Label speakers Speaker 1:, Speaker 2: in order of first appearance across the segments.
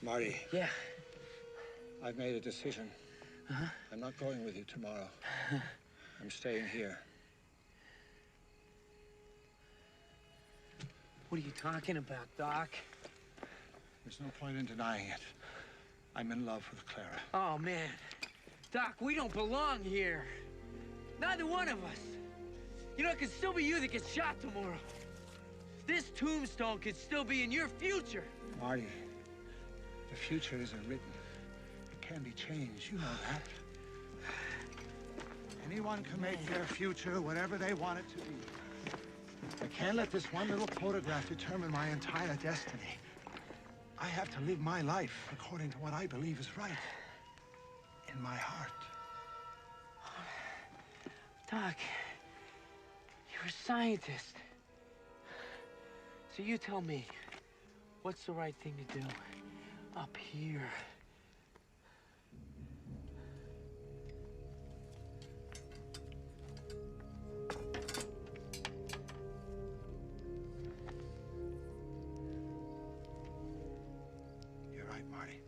Speaker 1: Marty.
Speaker 2: Yeah.
Speaker 1: I've made a decision. I'm not going with you tomorrow. I'm staying here.
Speaker 2: What are you talking about, Doc?
Speaker 1: There's no point in denying it. I'm in love with Clara.
Speaker 2: Oh, man. Doc, we don't belong here. Neither one of us. You know, it could still be you that gets shot tomorrow. This tombstone could still be in your future.
Speaker 1: Marty, the future isn't written. It can be changed. You know that. Anyone can make their future whatever they want it to be. I can't let this one little photograph determine my entire destiny. I have to live my life according to what I believe is right. In my heart.
Speaker 2: Doc, you're a scientist. So you tell me, what's the right thing to do up here?
Speaker 1: You're right, Marty.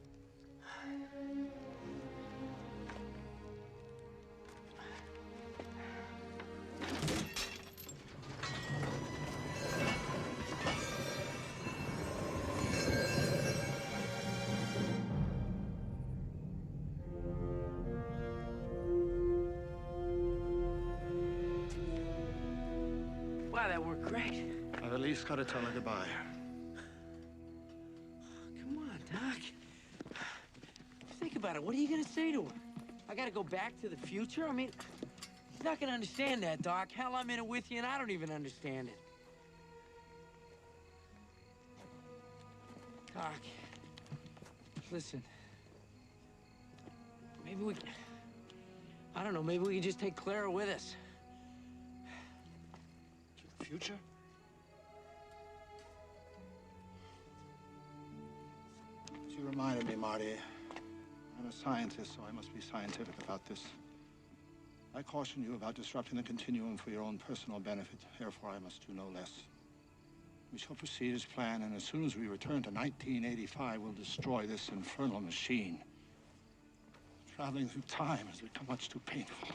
Speaker 2: Wow, that worked great.
Speaker 1: I've at least got to tell her goodbye.
Speaker 2: Come on, Doc. Think about it. What are you gonna say to her? I gotta go back to the future? I mean, she's not gonna understand that, Doc. Hell, I'm in it with you, and I don't even understand it. Doc, listen. Maybe we can... I don't know, maybe we can just take Clara with us.
Speaker 1: To the future? You reminded me, Marty. I'm a scientist, so I must be scientific about this. I caution you about disrupting the continuum for your own personal benefit. Therefore, I must do no less. We shall proceed as planned, and as soon as we return to 1985, we'll destroy this infernal machine. Traveling through time has become much too painful.